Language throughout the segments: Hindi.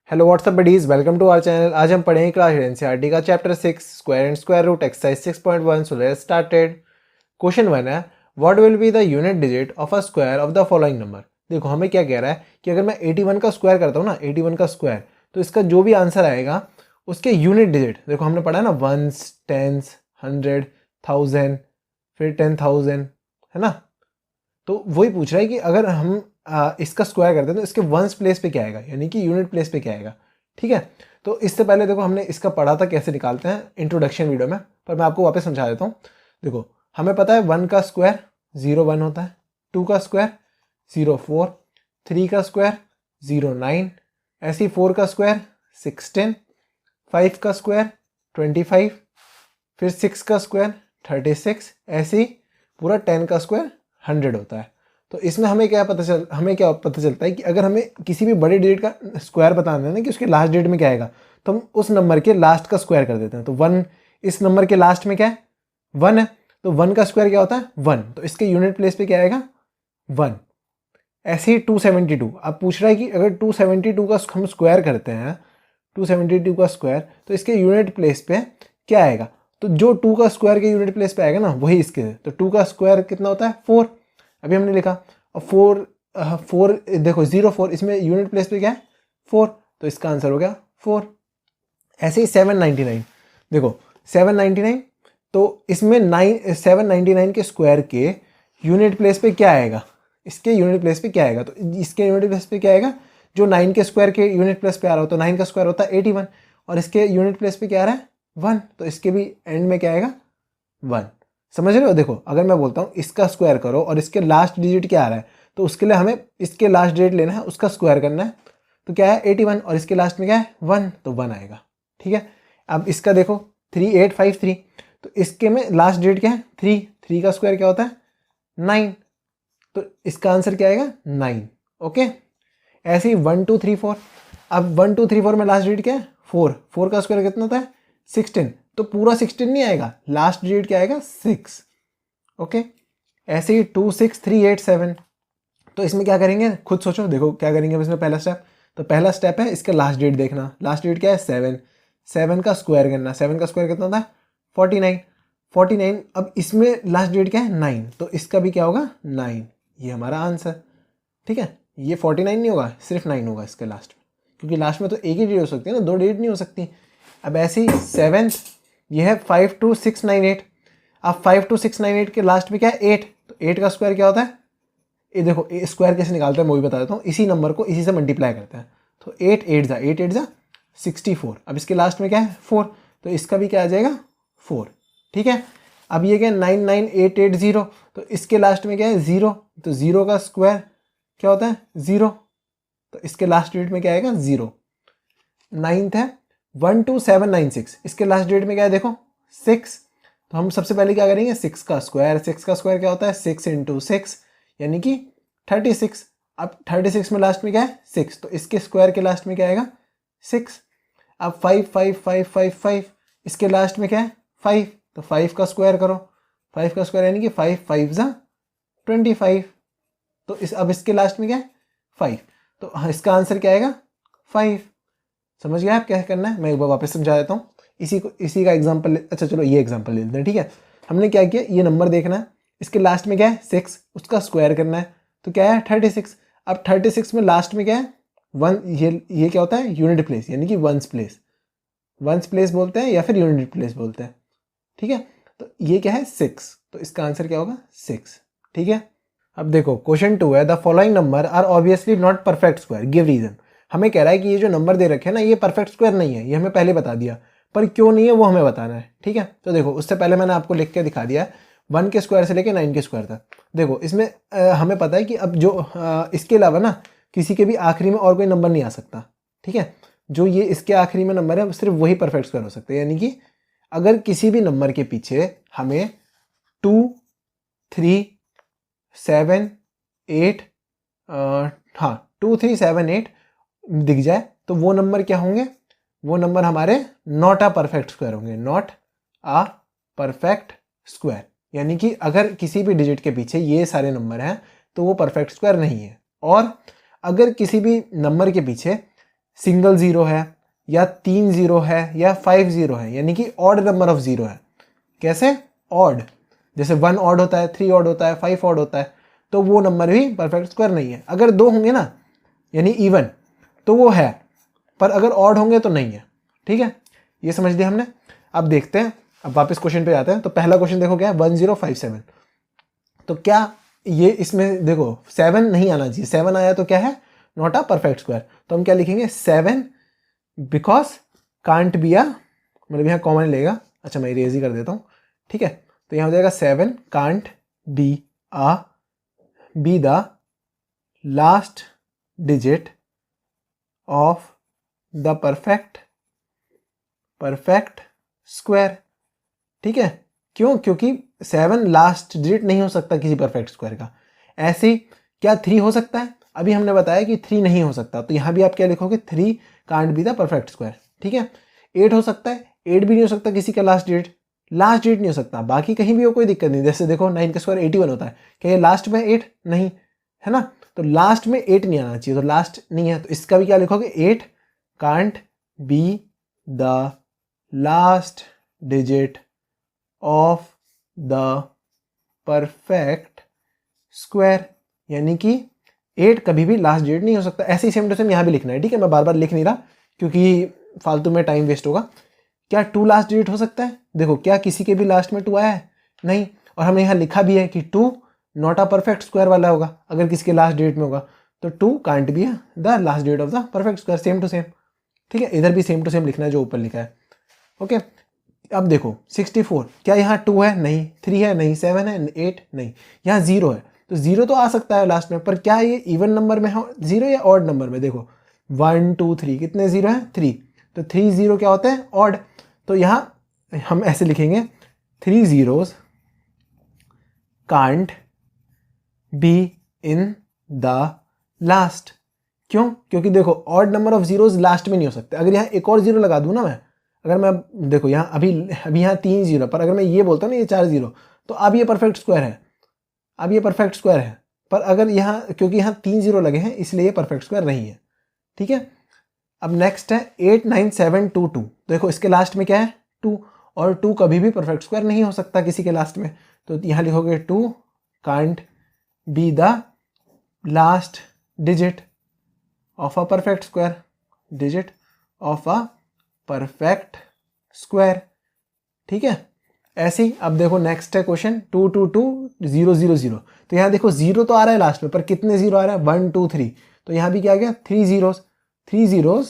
Hello what's up buddies, welcome to our channel. आज हम पढ़ेंगे क्लास एनसीईआरटी का chapter 6 square and square root exercise 6.1। So let's started. Question 1 है, what will be the unit digit of a square of the following number. देखो हमें क्या कह रहा है कि अगर मैं 81 का स्क्वायर करता हूँ ना, 81 का स्क्वायर, तो इसका जो भी आंसर आएगा उसके यूनिट डिजिट, देखो हमने पढ़ा है ना, वंस, टेंस, 100, 1000, फिर 10,000, है ना। तो वही पूछ रहा है कि अगर हम इसका स्क्वायर करते हैं तो इसके वंस प्लेस पे क्या आएगा, यानी कि यूनिट प्लेस पे क्या आएगा। ठीक है, तो इससे पहले देखो हमने इसका पढ़ा था कैसे निकालते हैं इंट्रोडक्शन वीडियो में, पर मैं आपको वापस समझा देता हूँ। देखो हमें पता है 1 का स्क्वायर 0 1 होता है, 2 का स्क्वायर 0 4, 3 का स्क्वायर 0 9, ऐसे 4 का स्क्वायर 16, 5 का स्क्वायर 25, फिर 6 का स्क्वायर 36, ऐसे ही पूरा 10 का स्क्वायर 100 होता है। तो इसमें हमें क्या पता चलता है कि अगर हमें किसी भी बड़े डिजिट का स्क्वायर बताना है ना कि उसके लास्ट डिजिट में क्या आएगा, तो हम उस नंबर के लास्ट का स्क्वायर कर देते हैं। तो 1 इस नंबर के लास्ट में क्या है, 1 है, तो 1 का स्क्वायर क्या होता है 1, तो इसके यूनिट प्लेस पे क्या आएगा 1। ऐसे ही 272, अब पूछ रहा है कि अगर 272 का हम स्क्वायर करते हैं, 272 का स्क्वायर, तो इसके यूनिट प्लेस पे क्या आएगा, तो जो 2 का स्क्वायर के यूनिट प्लेस पे आएगा ना वही इसके, तो 2 का स्क्वायर कितना होता है 4, अभी हमने लिखा। और 4 देखो 0 4, इसमें यूनिट प्लेस पे क्या है 4, तो इसका आंसर हो गया 4। ऐसे ही 799, देखो 799, तो इसमें 799 के स्क्वायर के यूनिट प्लेस पे क्या आएगा, इसके यूनिट प्लेस पे क्या आएगा, तो इसके यूनिट प्लेस पे क्या आएगा, जो 9 के स्क्वायर के यूनिट प्लेस पे आ रहा हो, तो 9 का स्क्वायर होता है 81, और इसके यूनिट प्लेस पे क्या आ रहा है 1, तो इसके भी एंड में क्या आएगा 1। समझ रहे हो। देखो अगर मैं बोलता हूँ इसका स्क्वायर करो और इसके लास्ट डिजिट क्या आ रहा है, तो उसके लिए हमें इसके लास्ट डिजिट लेना है, उसका स्क्वायर करना है, तो क्या है 81, और इसके लास्ट में क्या है 1, तो 1 आएगा। ठीक है, अब इसका देखो 3853, तो इसके में लास्ट डिजिट क्या है 3, 3 का स्क्वायर क्या होता है 9, तो इसका आंसर क्या आएगा 9। ओके, ऐसे ही 1 2 3 4, अब 1 2 3 4 में लास्ट डिजिट क्या है 4, 4 का स्क्वायर कितना होता है 16, तो पूरा 16 नहीं आएगा, लास्ट डिजिट क्या आएगा 6। ओके, ऐसे ही 2 6 3 8 7, तो इसमें क्या करेंगे खुद सोचो। देखो क्या करेंगे इसमें पहला स्टेप, तो पहला स्टेप है इसका लास्ट डिजिट देखना, लास्ट डिजिट क्या है 7, 7 का स्क्वायर करना, 7 का स्क्वायर कितना होता है 49, 49, अब इसमें लास्ट डिजिट क्या है 9, तो इसका भी क्या होगा 9, ये हमारा आंसर। ठीक है, ये 49 नहीं होगा, सिर्फ 9 होगा इसके लास्ट में, क्योंकि लास्ट में तो एक ही डिजिट हो सकती है ना, 2 डिजिट नहीं हो सकती। अब ऐसे ही 7th, ये है 52698, अब 52698 के लास्ट में क्या है 8, तो 8 का स्क्वायर क्या होता है, ये देखो स्क्वायर कैसे निकालते हैं मैं भी बता देता हूँ, इसी नंबर को इसी से मल्टीप्लाई करते हैं, तो 8 8 जा 64, अब इसके लास्ट में क्या है 4, तो इसका भी क्या आ जाएगा 4। ठीक है, अब ये क्या है 99880, तो इसके लास्ट में क्या है 0, तो 0 का स्क्वायर क्या होता है 0, तो इसके लास्ट डिजिट में क्या आएगा 0। 9th है 12796, इसके लास्ट डिजिट में क्या है देखो 6, तो हम सबसे पहले क्या करेंगे 6 का स्क्वायर, 6 का स्क्वायर क्या होता है 6 × 6, यानी कि 36। अब 36 में लास्ट में क्या है 6, तो इसके स्क्वायर के लास्ट में क्या आएगा 6। अब 5 5 5 5 5, इसके लास्ट में क्या है 5, तो 5 का स्क्वायर करो, 5 का स्क्वायर यानी कि 5 5 जा 25, तो अब इसके लास्ट में क्या है 5, तो इसका आंसर क्या आएगा 5। समझ गया आप क्या करना है, मैं एक बार वापस समझा देता हूँ। इसी का एग्जांपल, अच्छा चलो ये एग्जांपल ले लेते हैं। ठीक है, हमने क्या किया, ये नंबर देखना है, इसके लास्ट में क्या है 6, उसका स्क्वायर करना है, तो क्या है 36। अब 36 में लास्ट में क्या है 1, ये क्या होता है यूनिट प्लेस, यानी कि वंस प्लेस, वंस प्लेस बोलते हैं या फिर यूनिट प्लेस बोलते हैं। ठीक है, तो ये क्या है 6, तो इसका आंसर क्या होगा 6। ठीक है, अब देखो क्वेश्चन 2 है, the following number are obviously not perfect square, give reason. हमें कह रहा है कि ये जो नंबर दे रखे हैं ना ये परफेक्ट स्क्वायर नहीं है, ये हमें पहले बता दिया, पर क्यों नहीं है वो हमें बताना है। ठीक है, तो देखो उससे पहले मैंने आपको लिख के दिखा दिया है 1 के स्क्वायर से लेके 9 के स्क्वायर तक। देखो इसमें हमें पता है कि अब जो इसके अलावा ना किसी के भी आखिरी में और कोई नंबर नहीं आ सकता। ठीक है, जो ये इसके आखिरी में नंबर है सिर्फ वही परफेक्ट स्क्वायर हो सकते हैं, यानी कि अगर किसी भी नंबर के पीछे हमें 2 3 7 8 हाँ 2 3 7 8 दिख जाए तो वो नंबर क्या होंगे, वो नंबर हमारे नॉट अ परफेक्ट स्क्वायर होंगे, नॉट अ परफेक्ट स्क्वायर, यानी कि अगर किसी भी डिजिट के पीछे ये सारे नंबर हैं तो वो परफेक्ट स्क्वायर नहीं है। और अगर किसी भी नंबर के पीछे सिंगल ज़ीरो है या 3 ज़ीरो है या 5 ज़ीरो है, यानी कि ऑड नंबर ऑफ ज़ीरो है। कैसे? ऑड, जैसे 1 ऑड होता है, 3 ऑड होता है, 5 ऑड होता है, तो वो नंबर भी परफेक्ट स्क्वायर नहीं है। अगर 2 होंगे ना यानी इवन, तो वो है, पर अगर ऑड होंगे तो नहीं है। ठीक है, ये समझ लिया हमने। अब देखते हैं, अब वापस क्वेश्चन पे आते हैं। तो पहला क्वेश्चन देखो क्या है, 1057। तो क्या ये इसमें देखो 7 नहीं आना चाहिए, 7 आया तो क्या है, नॉट अ परफेक्ट स्क्वायर। तो हम क्या लिखेंगे, 7 बिकॉज कांट बी अ, मतलब यहाँ कॉमन लेगा, अच्छा मैं इरेज ही कर देता हूँ। ठीक है, तो यहाँ हो जाएगा 7 can't be the last digit of the perfect square. ठीक है, क्यों? क्योंकि 7 लास्ट डिजिट नहीं हो सकता किसी परफेक्ट स्क्वायर का। ऐसे क्या 3 हो सकता है? अभी हमने बताया कि 3 नहीं हो सकता, तो यहाँ भी आप क्या लिखोगे, 3 can't be the perfect square. ठीक है, 8 हो सकता है, 8 भी नहीं हो सकता किसी का लास्ट डिजिट नहीं हो सकता, बाकी कहीं भी हो कोई दिक्कत नहीं। जैसे देखो 9 का स्क्वायर 81 होता है, क्या ये लास्ट में 8 नहीं है ना, तो लास्ट में 8 नहीं आना चाहिए, तो लास्ट नहीं है, तो इसका भी क्या लिखोगे, 8 can't be the last digit of the perfect square, यानी कि 8 कभी भी लास्ट डिजिट नहीं हो सकता। ऐसे ही सेम टू सेम यहाँ भी लिखना है। ठीक है, मैं बार बार लिख नहीं रहा क्योंकि फालतू में टाइम वेस्ट होगा। क्या 2 लास्ट डिजिट हो सकता है? देखो क्या किसी के भी लास्ट में 2 आया है? नहीं, और हमने यहाँ लिखा भी है कि 2 नॉट अ परफेक्ट स्क्वायर वाला होगा अगर किसी के लास्ट डिजिट में होगा, तो 2 can't be the last digit of the perfect square, same to same. ठीक है, इधर भी सेम टू सेम लिखना है जो ऊपर लिखा है। ओके, अब देखो 64, क्या यहाँ 2 है? नहीं। 3 है? नहीं। 7 है? 8 नहीं। यहाँ 0 है, तो 0 तो आ सकता है लास्ट में, पर क्या ये इवन नंबर में हो 0 या ऑड नंबर में? देखो 1 2 3 कितने 0 है? 3, तो 3 0 क्या होते हैं? ऑड। तो यहाँ हम ऐसे लिखेंगे 3 zeros can't be in the last. क्यों? क्योंकि देखो odd number of zeros last में नहीं हो सकते। अगर यहाँ एक और 0 लगा दूँ ना मैं, अगर मैं देखो यहाँ अभी यहाँ 3 0, पर अगर मैं ये बोलता हूँ ना ये 4 0, तो अब ये परफेक्ट स्क्वायर है, अब ये परफेक्ट स्क्वायर है। पर अगर यहाँ, क्योंकि यहाँ 3 0 लगे हैं इसलिए ये परफेक्ट स्क्वायर नहीं है। ठीक है, अब नेक्स्ट है 89722। देखो इसके लास्ट में क्या है? 2, और 2 कभी भी परफेक्ट स्क्वायर नहीं हो सकता किसी के लास्ट में, तो यहाँ लिखोगे 2 can't be the last digit of a perfect square, digit of a perfect square. ठीक है, ऐसे ही अब देखो नेक्स्ट है क्वेश्चन 222000। तो यहाँ देखो 0 तो आ रहा है लास्ट में, पर कितने 0 आ रहा है? 1 2 3, तो यहाँ भी क्या आ गया? 3 zeros, 3 zeros,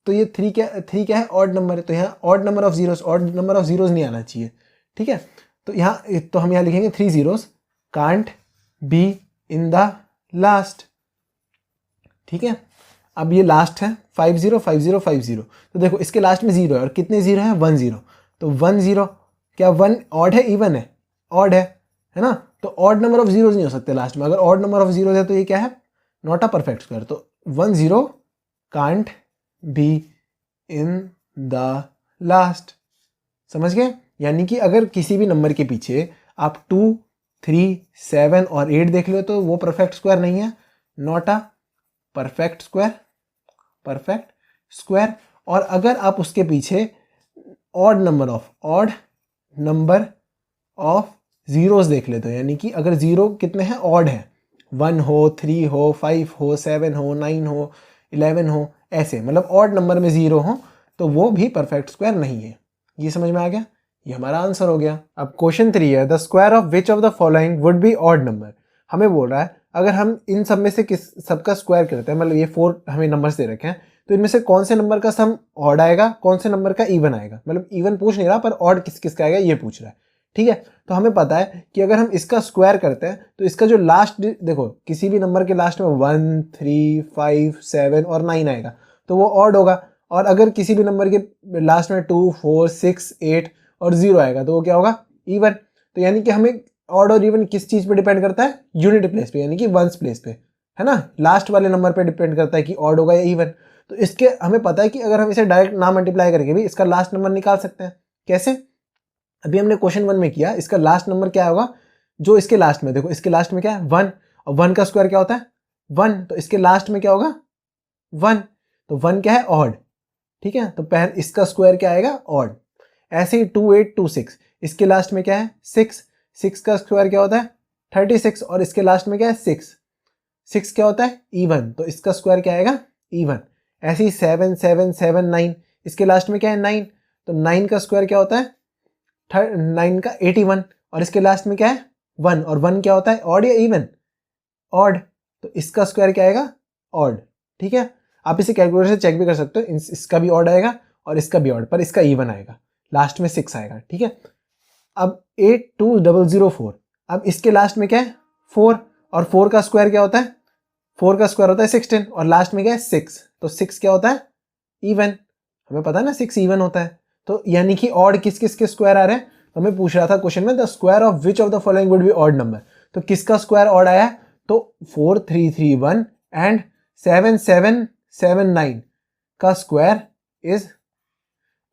तो ये 3 क्या है? ऑड नंबर है, तो यहाँ odd number of zeros, odd number of zeros नहीं आना चाहिए। ठीक है, तो यहाँ तो हम यहाँ लिखेंगे 3 zeros can't be in the last. ठीक है, अब ये लास्ट है 505050, तो देखो इसके लास्ट में 0 है, और कितने 0 है? 1 0, तो 1 0, क्या 1 ऑड है इवन है? ऑड है ना, तो ऑड नंबर ऑफ जीरोस नहीं हो सकते लास्ट में। अगर ऑड नंबर ऑफ जीरोस है तो ये क्या है? Not a perfect square. तो 1 0 can't be in the last. समझ गए? यानी कि अगर किसी भी नंबर के पीछे आप 2 3 7 और 8 देख लो तो वो परफेक्ट स्क्वायर नहीं है, नॉट अ परफेक्ट स्क्वायर। और अगर आप उसके पीछे ऑड नंबर ऑफ जीरोस देख लेते हो, यानी कि अगर 0 कितने हैं? ऑड है, 1 हो, 3 हो, 5 हो, 7 हो, 9 हो, 11 हो, ऐसे मतलब ऑड नंबर में 0 हो, तो वो भी परफेक्ट स्क्वायर नहीं है। ये समझ में आ गया? ये हमारा आंसर हो गया। अब क्वेश्चन 3 है, the square of which of the following would be odd number. हमें बोल रहा है अगर हम इन सब में से किस सबका स्क्वायर करते हैं, मतलब ये 4 हमें नंबर्स दे रखे हैं, तो इनमें से कौन से नंबर का सम ऑड आएगा, कौन से नंबर का इवन आएगा। मतलब इवन पूछ नहीं रहा, पर ऑड किस किस का आएगा ये पूछ रहा है। ठीक है, तो हमें पता है कि अगर हम इसका स्क्वायर करते हैं तो इसका जो लास्ट, देखो किसी भी नंबर के लास्ट में 1 3 5 7 और 9 आएगा तो वो ऑड होगा, और अगर किसी भी नंबर के लास्ट में 2 4 6 8 और 0 आएगा तो वो क्या होगा? इवन। तो यानी कि हमें ऑड और इवन किस चीज पे डिपेंड करता है? यूनिट प्लेस पे, यानी कि वंस प्लेस पे, है ना, लास्ट वाले नंबर पे डिपेंड करता है कि ऑड होगा या इवन। तो इसके हमें पता है कि अगर हम इसे डायरेक्ट ना मल्टीप्लाई करके भी इसका लास्ट नंबर निकाल सकते हैं। कैसे? अभी हमने क्वेश्चन 1 में किया, इसका लास्ट नंबर क्या होगा जो इसके लास्ट में, देखो इसके लास्ट में क्या है? 1, और 1 का स्क्वायर क्या होता है? 1, तो इसके लास्ट में क्या होगा? 1, तो 1 क्या है, ऑड, ठीक है, तो पहले इसका स्क्वायर क्या आएगा, ऑड। ऐसे ही 2 8 2 6, इसके लास्ट में क्या है 6, 6 का स्क्वायर क्या होता है 36, और इसके लास्ट में क्या है 6, 6 क्या होता है इवन, तो इसका स्क्वायर क्या आएगा इवन। ऐसे ही 7 7 7 9, इसके लास्ट में क्या है 9, तो 9 का स्क्वायर क्या होता है 9 का 81, और इसके लास्ट में क्या है 1, और 1 क्या होता है ऑड या इवन, ऑड, तो इसका स्क्वायर क्या आएगा ऑड, ठीक है। आप इसे कैलकुलेटर से चेक भी कर सकते हो, इसका भी ऑड आएगा और इसका भी ऑड, पर इसका इवन आएगा, लास्ट में 6 आएगा, ठीक है। अब 82004, अब इसके लास्ट में क्या है 4, और 4 का स्क्वायर क्या होता है, 4 का स्क्वायर होता है 16, और लास्ट में क्या है 6, तो 6 क्या होता है इवन, हमें पता है ना 6 इवन होता है। तो यानी कि ऑड किस किस के स्क्वायर आ रहे हैं, तो हमें पूछ रहा था क्वेश्चन में the square of which of the following would be odd number, तो किसका स्क्वायर ऑड आया है, तो 4331 एंड 7779 का स्क्वायर इज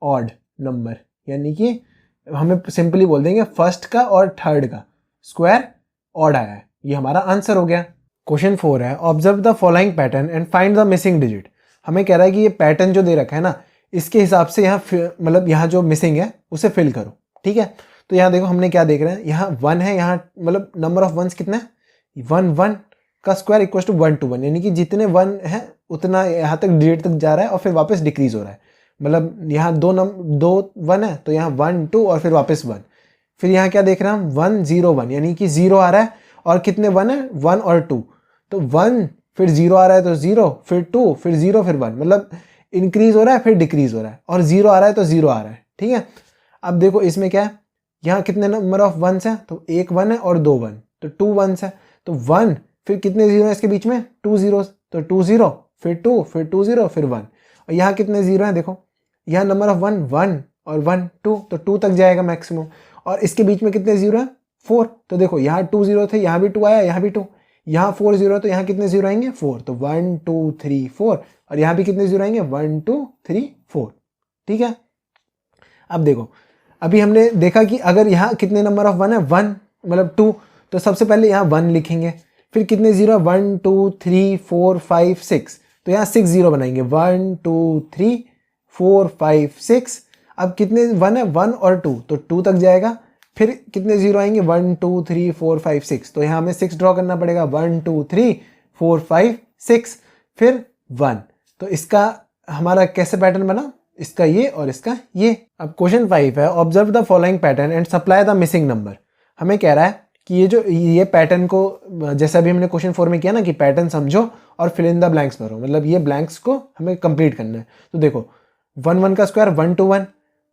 ऑड नंबर, यानी कि हमें सिंपली बोल देंगे फर्स्ट का और थर्ड का स्क्वायर ऑड आया है, ये हमारा आंसर हो गया। क्वेश्चन 4 है observe the following pattern and find the missing digit. हमें कह रहा है कि ये पैटर्न जो दे रखा है ना, इसके हिसाब से यहाँ मतलब यहाँ जो मिसिंग है उसे फिल करो, ठीक है। तो यहाँ देखो हमने क्या देख रहे हैं, यहाँ 1 है, यहाँ मतलब नंबर ऑफ वंस कितना है 1 1 का स्क्वायर इक्वल टू 1 to 1, यानी कि जितने 1 है उतना यहाँ तक डिजिट तक जा रहा है और फिर वापस डिक्रीज हो रहा है, मतलब यहाँ दो 1 है तो यहाँ 1 2 और फिर वापस 1, फिर यहाँ क्या देख रहे हैं हम 1 0 1, यानी कि 0 आ रहा है, और कितने 1 है 1 और 2, तो 1 फिर 0 आ रहा है तो 0 फिर 2 फिर 0 फिर 1, मतलब इंक्रीज हो रहा है फिर डिक्रीज हो रहा है, और 0 आ रहा है तो 0 आ रहा है, ठीक है। अब देखो इसमें क्या है, यहाँ कितने नंबर ऑफ वंस है, तो एक 1 है और 2 1, तो 2 1s है, तो 1 फिर कितने 0 है इसके बीच में 2 zeros, तो 2 0 फिर 2 फिर 2 0 फिर 1, और यहाँ कितने 0 है देखो, यहाँ नंबर ऑफ 1 1 और 1 2, तो 2 तक जाएगा मैक्सिमम, और इसके बीच में कितने 0 है 4, तो देखो यहाँ 2 0 थे, यहाँ भी 2 आया, यहाँ भी 2, यहाँ 4 0 तो यहाँ कितने 0 आएंगे 4, तो 1 2 3 4, और यहाँ भी कितने 0 आएंगे 1 2 3 4, ठीक है। अब देखो अभी हमने देखा कि अगर यहाँ कितने नंबर ऑफ 1 है 1 मतलब 2, तो सबसे पहले यहाँ 1 लिखेंगे, फिर कितने 0 है 1 2 3 4 5 6, तो यहाँ 6 0 बनाएंगे 1 2 3 4 5 6, अब कितने 1 है 1 और 2, तो 2 तक जाएगा, फिर कितने 0 आएंगे 1 2 3 4 5 6, तो यहाँ हमें 6 ड्रॉ करना पड़ेगा 1 2 3 4 5 6 फिर 1, तो इसका हमारा कैसे पैटर्न बना, इसका ये और इसका ये। अब क्वेश्चन 5 है observe the following pattern and supply the missing number. हमें कह रहा है कि ये पैटर्न को, जैसा भी हमने क्वेश्चन 4 में किया ना कि पैटर्न समझो और फिल इन द ब्लैंक्स भरो, मतलब ये ब्लैंक्स को हमें कंप्लीट करना है। तो देखो 1 1 का स्क्वायर 1 2 1,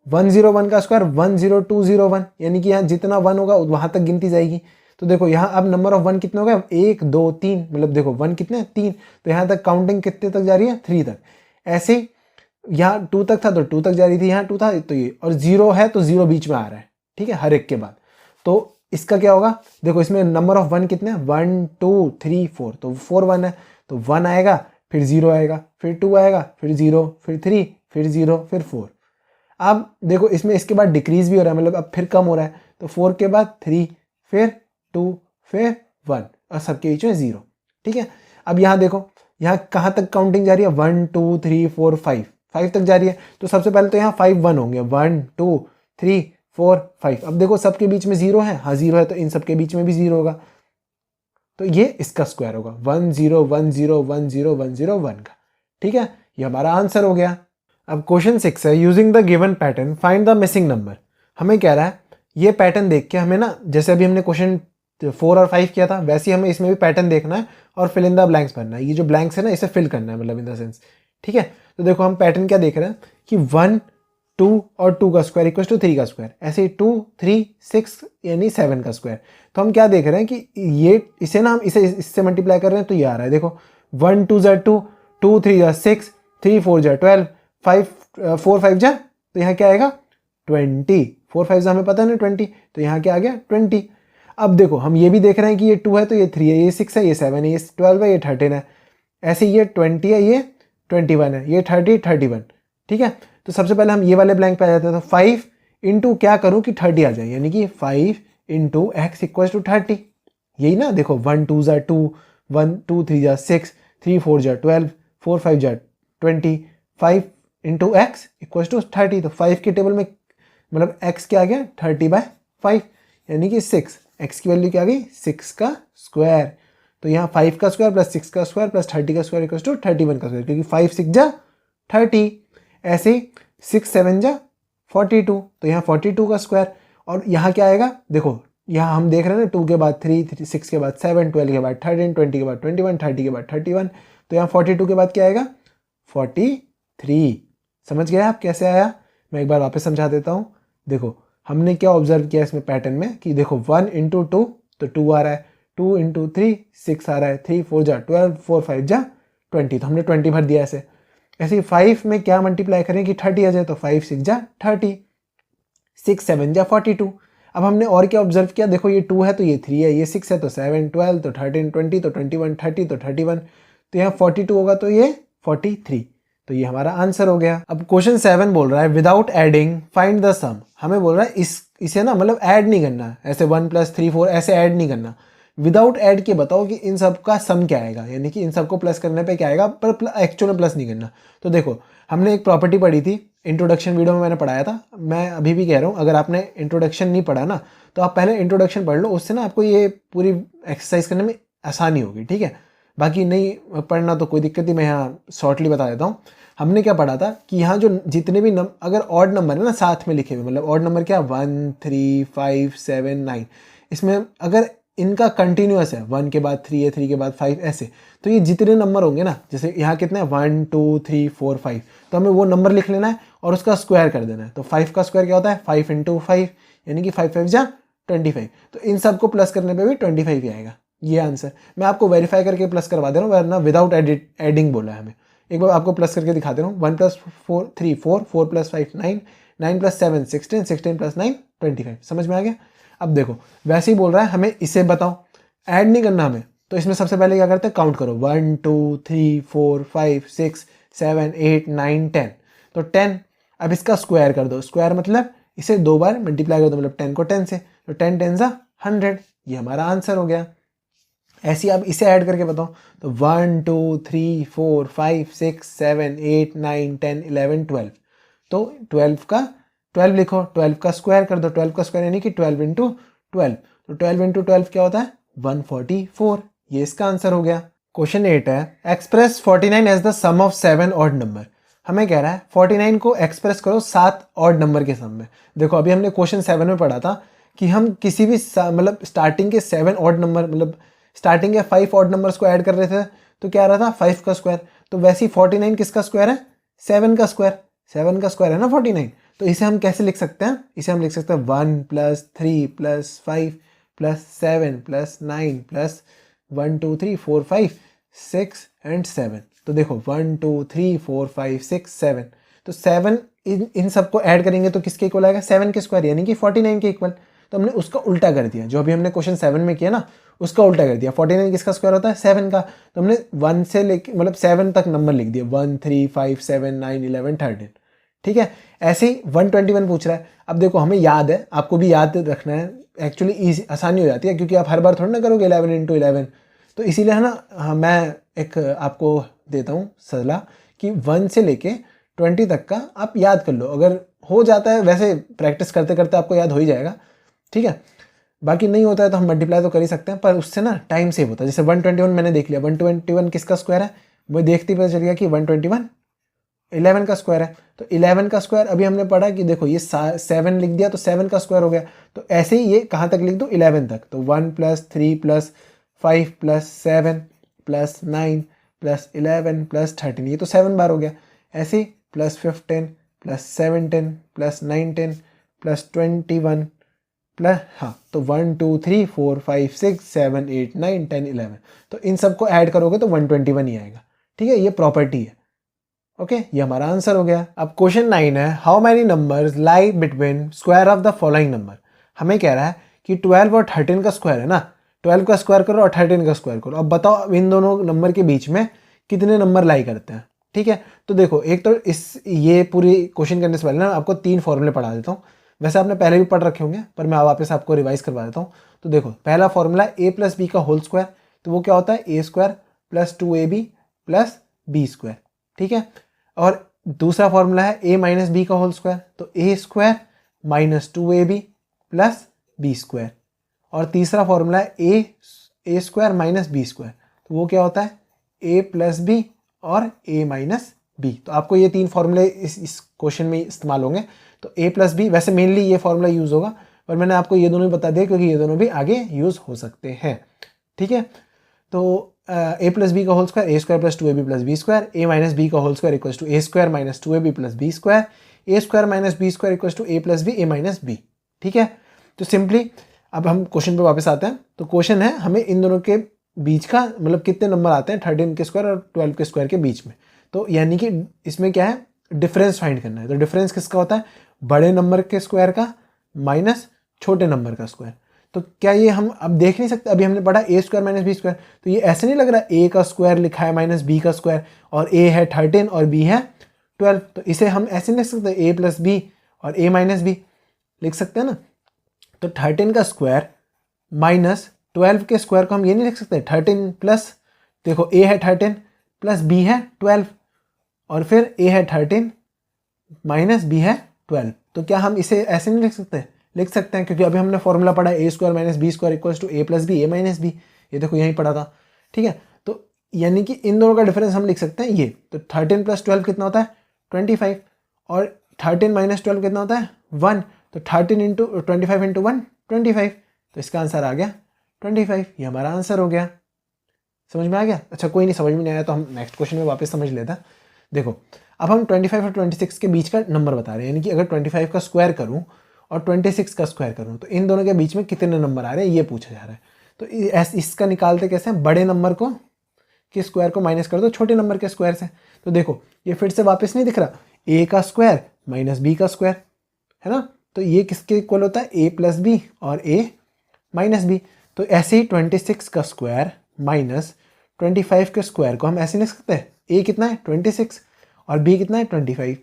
1 0 1 का स्क्वायर 1 0 2 0 1, यानी कि यहाँ जितना 1 होगा वहां तक गिनती जाएगी। तो देखो यहाँ अब नंबर ऑफ 1 कितने हो गए 1 2 3, मतलब देखो 1 कितने 3, तो यहाँ तक काउंटिंग कितने तक जा रही है 3 तक। ऐसे ही यहाँ 2 तक था तो 2 तक जा रही थी, यहाँ 2 था तो ये, और 0 है तो 0 बीच में आ रहा है, ठीक है, हर एक के बाद। तो इसका क्या होगा, देखो इसमें नंबर ऑफ 1 कितने 1 2 3 4, तो 4 1 है तो 1 आएगा, फिर 0 आएगा, फिर 2 आएगा, फिर 0 फिर 3 फिर 0 फिर 4। अब देखो इसमें इसके बाद डिक्रीज भी हो रहा है, मतलब अब फिर कम हो रहा है, तो 4 के बाद 3 फिर 2 फिर 1, और सबके बीच में 0, ठीक है। अब यहाँ देखो यहाँ कहाँ तक काउंटिंग जा रही है 1 2 3 4 5 तक जा रही है, तो सबसे पहले तो यहाँ 5 1 होंगे 1 2 3 4 5। अब देखो सबके बीच में 0 है, हाँ 0 है तो इन सबके बीच में भी 0 होगा, तो ये इसका स्क्वायर होगा 1 0 1 0 1 0 1 0 1 का, ठीक है, ये हमारा आंसर हो गया। अब क्वेश्चन 6 है using the given pattern find the missing number. हमें कह रहा है ये पैटर्न देख के हमें ना, जैसे अभी हमने क्वेश्चन 4 और 5 किया था वैसे ही हमें इसमें भी पैटर्न देखना है और फिल इन द ब्लैंक्स भरना है। ये जो ब्लैंक्स है ना इसे फिल करना है, मतलब इन द सेंस, ठीक है। तो देखो हम पैटर्न क्या देख रहे हैं कि 1 2 और 2 का स्क्वायर इक्वल टू 3 का स्क्वायर, ऐसे ही 2 3 6 यानी 7 का स्क्वायर। तो हम क्या देख रहे हैं कि ये इसे ना हम इससे मल्टीप्लाई कर रहे हैं तो ये आ रहा है, देखो 1 2 2 2 3 6 3 4 12 5 4 5 जा, तो यहाँ क्या आएगा 20, 4 5 हमें पता है ना 20, तो यहाँ क्या आ गया 20। अब देखो हम ये भी देख रहे हैं कि ये 2 है तो ये 3 है, ये 6 है, ये 7 है, ये 12 है, ये 13 है, ऐसे ये 20 है, ये 21 है, ये 30 31, ठीक है। तो सबसे पहले हम ये वाले ब्लैंक पे आ जाते हैं, तो 5 इंटू क्या करूँ कि 30 आ जाए, यानी कि 5 इंटू एक्स इक्वल टू 30, यही ना। देखो 1 2 2 1 2 3 6 3 4 12 4 5 25 इंटू एक्स इक्वल टू 30। तो 5 के टेबल में मतलब x क्या आ गया 30/5 यानी कि 6। x की वैल्यू क्या आ गई 6 का स्क्वायर। तो यहाँ 5 का स्क्वायर प्लस 6 का स्क्वायर प्लस 30 का स्क्वायर इक्वल टू 31 का स्क्वायर, क्योंकि 5 6 जा 30। ऐसे ही 6 7 जा 42, तो यहाँ 42 का स्क्वायर। और यहाँ क्या आएगा देखो, यहाँ हम देख रहे हैं ना 2 के बाद 3, 6 के बाद 7, 12 के बाद 13, 20 के बाद 21, 30 के बाद 31। तो यहाँ 42 के बाद क्या आएगा 43। समझ गए आप कैसे आया? मैं एक बार वापस समझा देता हूँ। देखो हमने क्या ऑब्जर्व किया इसमें पैटर्न में कि देखो 1 इंटू 2 तो 2 आ रहा है, 2 इंटू 3 6 आ रहा है, 3 4 जा 12, 4 5 जा 20, तो हमने 20 भर दिया ऐसे। ऐसे ही 5 में क्या मल्टीप्लाई करें कि 30 आ जाए, तो 5 6 जा 30, 6 7 जा 42। अब हमने और क्या ऑब्जर्व किया, देखो ये 2 है तो ये 3 है, ये 6 है तो 7 12 तो 13 20 तो 21 30 तो 31, तो यहाँ 42 होगा तो ये 43। तो ये हमारा आंसर हो गया। अब क्वेश्चन 7 बोल रहा है विदाउट एडिंग फाइंड द सम। हमें बोल रहा है इसे ना मतलब ऐड नहीं करना, ऐसे 1 + 3 4 ऐसे ऐड नहीं करना, विदाउट ऐड के बताओ कि इन सब का सम क्या आएगा, यानी कि इन सबको प्लस करने पे क्या आएगा, पर एक्चुअल में प्लस नहीं करना। तो देखो हमने एक प्रॉपर्टी पढ़ी थी, इंट्रोडक्शन वीडियो में मैंने पढ़ाया था, मैं अभी भी कह रहा हूँ, अगर आपने इंट्रोडक्शन नहीं पढ़ा ना तो आप पहले इंट्रोडक्शन पढ़ लो, उससे ना आपको ये पूरी एक्सरसाइज करने में आसानी होगी, ठीक है। बाकी नहीं पढ़ना तो कोई दिक्कत नहीं, मैं यहाँ शॉर्टली बता देता हूँ। हमने क्या पढ़ा था कि यहाँ जो जितने भी अगर ऑड नंबर है ना साथ में लिखे हुए, मतलब ऑड नंबर क्या 1 3 5 7 9, इसमें अगर इनका कंटिन्यूअस है 1 के बाद 3 है, 3 के बाद 5 ऐसे, तो ये जितने नंबर होंगे ना, जैसे यहाँ कितने 1 2 3 4 5, तो हमें वो नंबर लिख लेना है और उसका स्क्वायर कर देना है। तो 5 का स्क्वायर क्या होता है 5 इंटू 5, यानी कि 5 5 जा 25। तो इन सबको प्लस करने पे भी 25 ही आएगा, ये आंसर। मैं आपको वेरीफाई करके प्लस करवा दे रहा हूँ, वरना विदाउट एडिंग बोला है हमें। एक बार आपको प्लस करके दिखा दे रहा हूँ, 1 + 4 3 4 4 + 5 9 9 + 7 16 16 + 9 25। समझ में आ गया? अब देखो वैसे ही बोल रहा है हमें इसे बताओ, ऐड नहीं करना हमें, तो इसमें सबसे पहले क्या करते हैं काउंट करो 1 2 3 4 5 6 7 8 9 10, तो 10। अब इसका स्क्वायर कर दो, स्क्वायर मतलब इसे 2 बार मल्टीप्लाई कर दो, मतलब 10 को 10 से, तो 10 10 जा 100, ये हमारा आंसर हो गया। ऐसे आप इसे ऐड करके बताओ, तो 1 2 3 4 5 6 7 8 9 10 11 12, तो 12 का 12 लिखो, 12 का स्क्वायर कर दो, 12 का स्क्वायर यानी कि 12 इंटू 12, तो 12 इंटू 12 क्या होता है 144, ये इसका आंसर हो गया। क्वेश्चन 8 है express 49 as the sum of 7 odd number. हमें कह रहा है 49 को एक्सप्रेस करो 7 ऑड नंबर के सम में। देखो अभी हमने क्वेश्चन 7 में पढ़ा था कि हम किसी भी मतलब स्टार्टिंग के 7 ऑड नंबर, मतलब स्टार्टिंग के 5 ऑड नंबर्स को ऐड कर रहे थे, तो क्या आ रहा था 5 का स्क्वायर। तो वैसे ही 49 किसका स्क्वायर है 7 का स्क्वायर, 7 का स्क्वायर है ना 49। तो इसे हम कैसे लिख सकते हैं, इसे हम लिख सकते हैं 1 + 3 + 5 + 7 + 9 + 1 2 3 4 5 6 एंड 7। तो देखो 1 2 3 4 5 6 7, तो 7 इन सबको ऐड करेंगे तो किसके इक्वल आएगा 7 के स्क्वायर, यानी कि 49 के इक्वल। तो हमने उसका उल्टा कर दिया, जो अभी हमने क्वेश्चन 7 में किया ना उसका उल्टा कर दिया। 49 किसका स्क्वायर होता है 7 का, तो हमने 1 से लेके मतलब 7 तक नंबर लिख दिया, 1 3 5 7 9 11 13, ठीक है। ऐसे ही 121 पूछ रहा है। अब देखो हमें याद है, आपको भी याद रखना है, एक्चुअली ईजी आसानी हो जाती है, क्योंकि आप हर बार थोड़ा ना करोगे 11 इंटू 11। तो इसीलिए है ना, हाँ मैं एक आपको देता हूँ सलाह कि 1 से लेके 20 तक का आप याद कर लो, अगर हो जाता है वैसे प्रैक्टिस करते करते आपको याद हो ही जाएगा, ठीक है। बाकी नहीं होता है तो हम मल्टीप्लाई तो कर ही सकते हैं, पर उससे ना टाइम सेव होता है। जैसे 121 मैंने देख लिया, 121 किसका स्क्वायर है, वो देखते ही पता चल गया कि 121 11 का स्क्वायर है। तो 11 का स्क्वायर अभी हमने पढ़ा कि देखो ये 7 लिख दिया तो 7 का स्क्वायर हो गया। तो ऐसे ही ये कहाँ तक लिख दो 11 तक, तो 1 + 3 + 5 + 7 + 9 + 11 + 13, ये तो 7 बार हो गया। ऐसे ही +15 + 17 + 19 + 21 प्लस, हाँ तो 1 2 3 4 5 6 7 8 9 10 11, तो इन सबको ऐड करोगे तो 121 ही आएगा, ठीक है। ये प्रॉपर्टी है, ओके, ये हमारा आंसर हो गया। अब क्वेश्चन 9 है how many numbers lie between square of the following number. हमें कह रहा है कि 12 और 13 का स्क्वायर है ना, 12 का स्क्वायर करो और 13 का स्क्वायर करो। अब बताओ इन दोनों नंबर के बीच में कितने नंबर लाई करते हैं, ठीक है। तो देखो एक तो ये पूरी क्वेश्चन करने से पहले ना आपको 3 फॉर्मूले पढ़ा देता हूँ। वैसे आपने पहले भी पढ़ रखे होंगे, पर मैं वापस आपको रिवाइज करवा देता हूँ। तो देखो पहला फॉर्मूला a + b का होल स्क्वायर, तो वो क्या होता है a² + 2ab + b², ठीक है। और दूसरा फॉर्मूला है a माइनस बी का होल स्क्वायर, तो a square minus 2ab plus B square. और तीसरा फॉर्मूला है a square minus B square, तो वो क्या होता है a प्लस बी और a माइनस बी। तो आपको ये तीन फॉर्मूले इस क्वेश्चन में इस्तेमाल होंगे। तो a प्लस बी, वैसे मेनली ये फॉर्मूला यूज़ होगा, पर मैंने आपको ये दोनों ही बता दिया क्योंकि ये दोनों भी आगे यूज़ हो सकते हैं। ठीक है, तो a प्लस बी का whole square a square plus 2ab plus B square, a minus B का whole square equals to a square minus 2ab plus B square, a square minus B square equals to a plus B a minus B. ठीक है, तो सिंपली अब हम क्वेश्चन पे वापस आते हैं। तो क्वेश्चन है हमें इन दोनों के बीच का मतलब कितने नंबर आते हैं 13 के स्क्वायर और 12 के स्क्वायर के बीच में। तो यानी कि इसमें क्या है, डिफरेंस फाइंड करना है। तो डिफरेंस किसका होता है, बड़े नंबर के स्क्वायर का माइनस छोटे नंबर का स्क्वायर। तो क्या ये हम अब देख नहीं सकते, अभी हमने पढ़ा a square minus B square, तो ये ऐसे नहीं लग रहा a का स्क्वायर लिखा है माइनस बी का स्क्वायर और a है 13 और b है 12, तो इसे हम ऐसे नहीं लिख सकते a प्लस बी और a माइनस बी लिख सकते हैं ना। तो 13 का स्क्वायर माइनस 12 के स्क्वायर को हम ये नहीं लिख सकते 13 प्लस, देखो a है 13 प्लस b है 12 और फिर a है 13 माइनस b है 12। तो क्या हम इसे ऐसे नहीं लिख सकते हैं क्योंकि अभी हमने फॉर्मूला पढ़ा a square minus B square equals to a plus B a minus b, ये देखो यहीं पढ़ा था। ठीक है, तो यानी कि इन दोनों का डिफरेंस हम लिख सकते हैं ये। तो 13 प्लस 12 कितना होता है 25 और 13 माइनस 12 कितना होता है 1, तो 13 इंटू 25 इंटू 1 25, तो इसका आंसर आ गया 25। ये हमारा आंसर हो गया। समझ में आ गया? अच्छा कोई नहीं, समझ में नहीं आया तो हम नेक्स्ट क्वेश्चन में वापस समझ लेते हैं। देखो अब हम 25 और 26 के बीच का नंबर बता रहे हैं, यानी कि अगर 25 का स्क्वायर करूं और 26 का स्क्वायर करूं तो इन दोनों के बीच में कितने नंबर आ रहे हैं ये पूछा जा रहा है। तो इसका निकालते कैसे हैं, बड़े नंबर को के स्क्वायर को माइनस कर दो छोटे नंबर के स्क्वायर से। तो देखो ये फिर से वापस नहीं दिख रहा, a का स्क्वायर माइनस बी का स्क्वायर है ना, तो ये किसके इक्वल होता है a प्लस बी और a माइनस बी। तो ऐसे ही 26 का स्क्वायर माइनस 25 के स्क्वायर को हम ऐसे लिख सकते हैं, a कितना है 26 और b कितना है 25।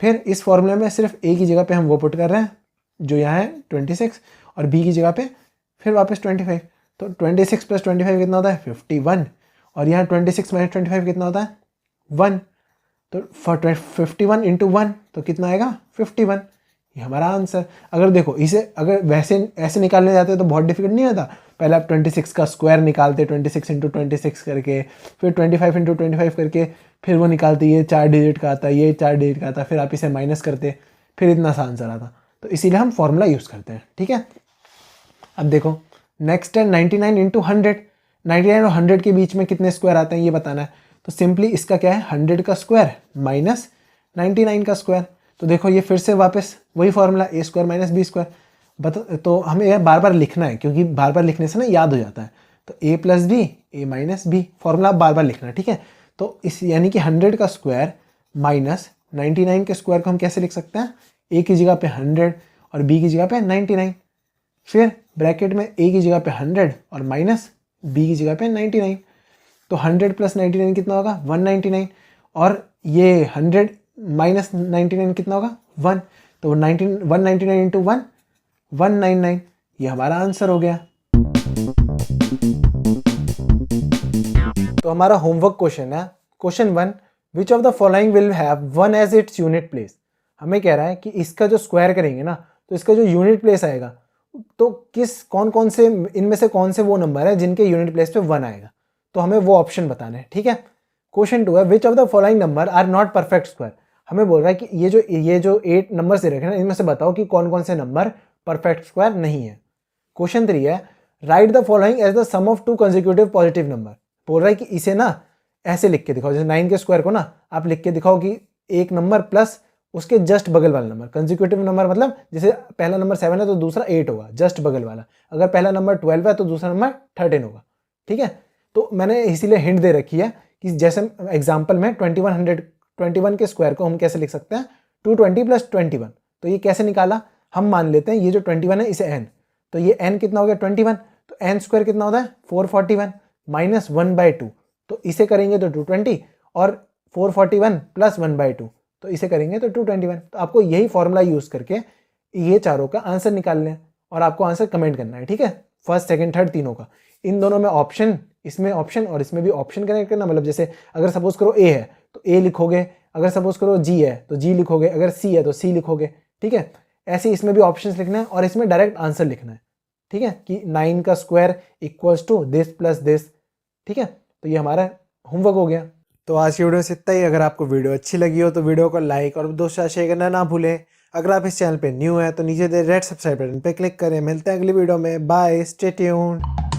फिर इस फॉर्मूले में सिर्फ a की जगह पे हम वो पुट कर रहे हैं जो यहाँ है 26 और b की जगह पे फिर वापस 25। तो 26 प्लस 25 कितना होता है 51 और यहाँ 26 माइनस 25 कितना होता है 1, तो 51 इंटू 1 तो कितना आएगा 51। ये हमारा आंसर। अगर देखो इसे अगर वैसे ऐसे निकालने जाते तो बहुत डिफिकल्ट नहीं होता, पहले आप 26 का स्क्वायर निकालते 26 इंटू 26 करके, फिर 25 इंटू 25 करके, फिर वो निकालते ये 4 डिजिट का आता, ये 4 डिजिट का आता, फिर आप इसे माइनस करते, फिर इतना सा आंसर आता। तो इसीलिए हम फॉर्मूला यूज़ करते हैं। ठीक है, अब देखो नेक्स्ट है 99 इंटू 100। 99 और 100 के बीच में कितने स्क्वायर आते हैं ये बताना है। तो सिंपली इसका क्या है 100 का स्क्वायर माइनस 99 का स्क्वायर। तो देखो ये फिर से वापस वही formula a square minus B square. तो हमें यह बार बार लिखना है क्योंकि बार बार लिखने से ना याद हो जाता है। तो a plus B a minus B, formula बार बार लिखना है। ठीक है, तो इस यानी कि 100 का स्क्वायर माइनस 99 के स्क्वायर को हम कैसे लिख सकते हैं, a की जगह पे 100 और b की जगह पे 99, फिर ब्रैकेट में a की जगह पे 100 और माइनस b की जगह पे 99। तो 100 प्लस 99 कितना होगा 199 और ये 100 माइनस 99 कितना होगा 1, तो 199 इंटू 1 199, ये हमारा आंसर हो गया। तो हमारा होमवर्क क्वेश्चन है question 1, which of the following will have 1 as its unit place. हमें कह रहा है कि इसका जो स्क्वायर करेंगे ना तो इसका जो यूनिट प्लेस आएगा तो कौन कौन से इनमें से कौन से वो नंबर है जिनके यूनिट प्लेस पे 1 आएगा, तो हमें वो ऑप्शन बताना है। ठीक है, क्वेश्चन 2 है which of the following number are not perfect square. हमें बोल रहा है कि ये जो 8 नंबर से रखे ना इनमें से बताओ कि कौन कौन से नंबर परफेक्ट स्क्वायर नहीं है। क्वेश्चन 3 है write the following as the sum of 2 consecutive positive number. बोल रहा है कि इसे ना ऐसे लिख के दिखाओ, जैसे 9 के स्क्वायर को ना आप लिख के दिखाओ कि एक नंबर प्लस उसके जस्ट बगल वाला नंबर। कंसेक्यूटिव नंबर मतलब जैसे पहला नंबर 7 है तो दूसरा 8 होगा, जस्ट बगल वाला। अगर पहला नंबर 12 है तो दूसरा नंबर 13 होगा। ठीक है, तो मैंने इसीलिए हिंट दे रखी है कि जैसे एग्जाम्पल में 21 के स्क्वायर को हम कैसे लिख सकते हैं 220 प्लस 21। तो ये कैसे निकाला, हम मान लेते हैं ये जो 21 है इसे n, तो ये n कितना हो गया 21, तो n स्क्वायर कितना होता है 441 माइनस 1/2, तो इसे करेंगे तो 220 और 441 प्लस 1/2 तो इसे करेंगे तो 221। तो आपको यही फॉर्मूला यूज करके ये चारों का आंसर निकालना है और आपको आंसर कमेंट करना है। ठीक है, फर्स्ट सेकंड थर्ड तीनों का, इन दोनों में ऑप्शन, इसमें ऑप्शन और इसमें भी ऑप्शन कनेक्ट करना। मतलब जैसे अगर सपोज करो a है तो a लिखोगे अगर सपोज करो जी है तो जी लिखोगे, अगर सी है तो सी लिखोगे, ठीक है। ऐसे इसमें भी ऑप्शंस लिखना है और इसमें डायरेक्ट आंसर लिखना है, ठीक है, कि 9 का square equals to this plus this, ठीक है। तो ये हमारा होमवर्क हो गया। तो आज की वीडियो से इतना ही। अगर आपको वीडियो अच्छी लगी हो तो वीडियो को लाइक और दोस्तों शेयर करना ना भूलें। अगर आप इस चैनल पे न्यू हैं तो नीचे दे रेड सब्सक्राइब बटन पे क्लिक करें। मिलते हैं अगली वीडियो में। Bye, stay tuned.